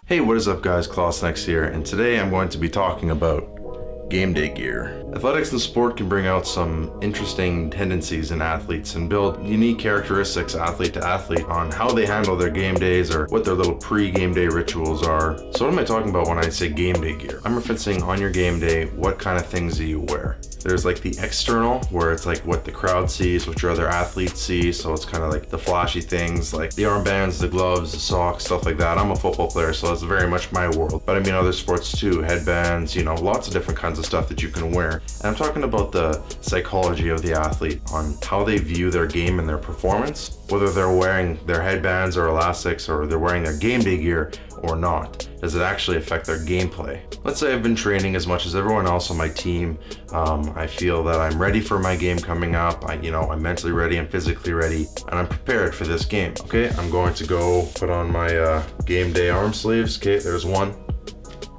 Hey, what is up guys, Klassen here, and today I'm going to be talking about game day gear. Athletics and sport can bring out some interesting tendencies in athletes and build unique characteristics athlete to athlete on how they handle their game days or what their little pre-game day rituals are. So what am I talking about when I say game day gear? I'm referencing on your game day, what kind of things do you wear? There's like the external, where it's like what the crowd sees, what your other athletes see. So it's kind of like the flashy things, like the armbands, the gloves, the socks, stuff like that. I'm a football player, so that's very much my world. But I mean other sports too, headbands, you know, lots of different kinds of stuff that you can wear. And I'm talking about the psychology of the athlete on how they view their game and their performance, whether they're wearing their headbands or elastics or they're wearing their game day gear or not. Does it actually affect their gameplay? Let's say I've been training as much as everyone else on my team. I feel that I'm ready for my game coming up. I'm mentally ready, I'm physically ready, and I'm prepared for this game. Okay, I'm going to go put on my game day arm sleeves. Okay, there's one.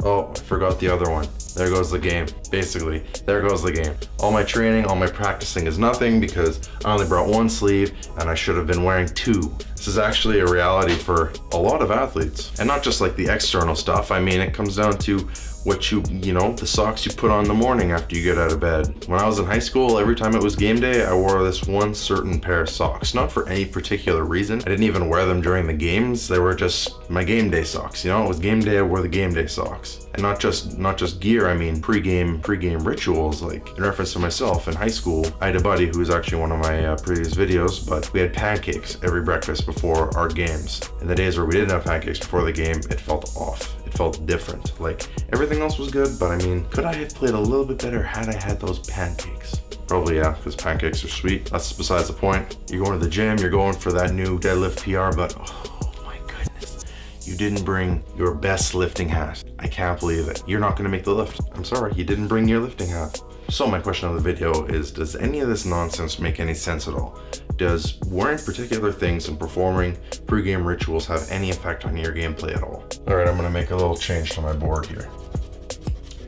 Oh, I forgot the other one. There goes the game. Basically, there goes the game. All my training, all my practicing is nothing because I only brought one sleeve and I should have been wearing two. This is actually a reality for a lot of athletes. And not just like the external stuff. I mean, it comes down to what the socks you put on in the morning after you get out of bed. When I was in high school, every time it was game day, I wore this one certain pair of socks. Not for any particular reason. I didn't even wear them during the games. They were just my game day socks. It was game day, I wore the game day socks. And not just gear, I mean pre-game rituals. Like in reference to myself in high school, I had a buddy who was actually one of my previous videos, but we had pancakes every breakfast before our games. In the days where we didn't have pancakes before the game, it felt off. It felt different. Like everything else was good, but I mean, could I have played a little bit better had I had those pancakes? Probably yeah, because pancakes are sweet. That's besides the point. You're going to the gym, you're going for that new deadlift PR, but oh my goodness, you didn't bring your best lifting hat. I can't believe it. You're not going to make the lift. I'm sorry, you didn't bring your lifting hat. So my question of the video is, does any of this nonsense make any sense at all? Does wearing particular things and performing pre-game rituals have any effect on your gameplay at all? All right, I'm gonna make a little change to my board here.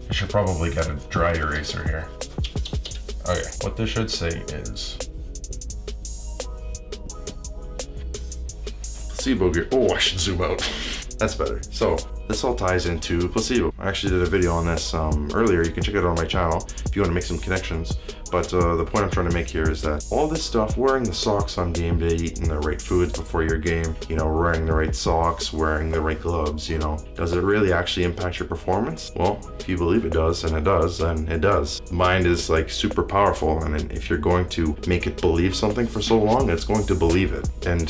I should probably get a dry eraser here. Okay, what this should say is placebo gear. Oh, I should zoom out. That's better. So this all ties into placebo. I actually did a video on this earlier. You can check it out on my channel if you want to make some connections. But the point I'm trying to make here is that all this stuff, wearing the socks on game day, eating the right foods before your game, wearing the right socks, wearing the right gloves, does it really actually impact your performance? Well, if you believe it does, and it does, then it does. Mind is like super powerful, and if you're going to make it believe something for so long, it's going to believe it. And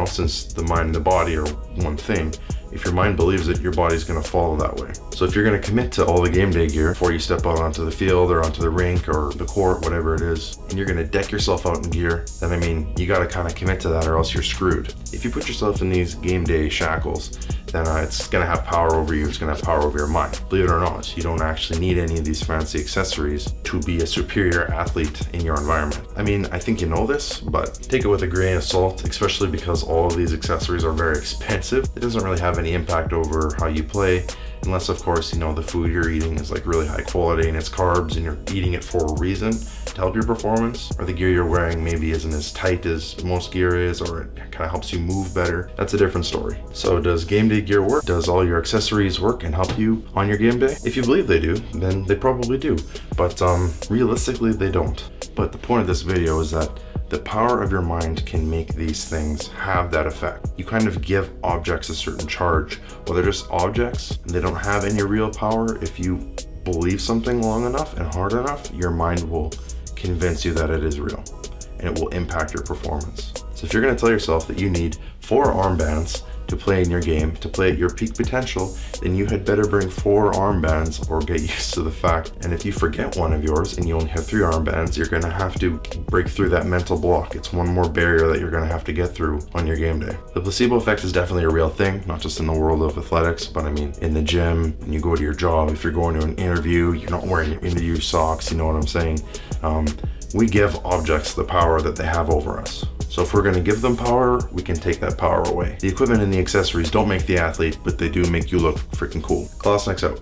since the mind and the body are one thing, if your mind believes it, your body's gonna follow that way. So if you're gonna commit to all the game day gear before you step out onto the field or onto the rink or the court, whatever it is, and you're gonna deck yourself out in gear, then I mean, you gotta kind of commit to that or else you're screwed. If you put yourself in these game day shackles, then it's gonna have power over you, it's gonna have power over your mind. Believe it or not, you don't actually need any of these fancy accessories to be a superior athlete in your environment. I mean, I think you know this, but take it with a grain of salt, especially because all of these accessories are very expensive. It doesn't really have any impact over how you play, unless of course, the food you're eating is like really high quality and it's carbs and you're eating it for a reason to help your performance, or the gear you're wearing maybe isn't as tight as most gear is, or it kind of helps you move better. That's a different story. So does game day gear work? Does all your accessories work and help you on your game day? If you believe they do, then they probably do, but realistically they don't. But the point of this video is that the power of your mind can make these things have that effect. You kind of give objects a certain charge. Well, they're just objects and they don't have any real power. If you believe something long enough and hard enough, your mind will convince you that it is real and it will impact your performance. So if you're gonna tell yourself that you need 4 armbands to play in your game, to play at your peak potential, then you had better bring 4 armbands or get used to the fact. And if you forget one of yours and you only have 3 armbands, you're gonna have to break through that mental block. It's one more barrier that you're gonna have to get through on your game day. The placebo effect is definitely a real thing, not just in the world of athletics, but I mean, in the gym, when you go to your job, if you're going to an interview, you're not wearing your interview socks, you know what I'm saying? We give objects the power that they have over us. So if we're gonna give them power, we can take that power away. The equipment and the accessories don't make the athlete, but they do make you look freaking cool. Klassen out.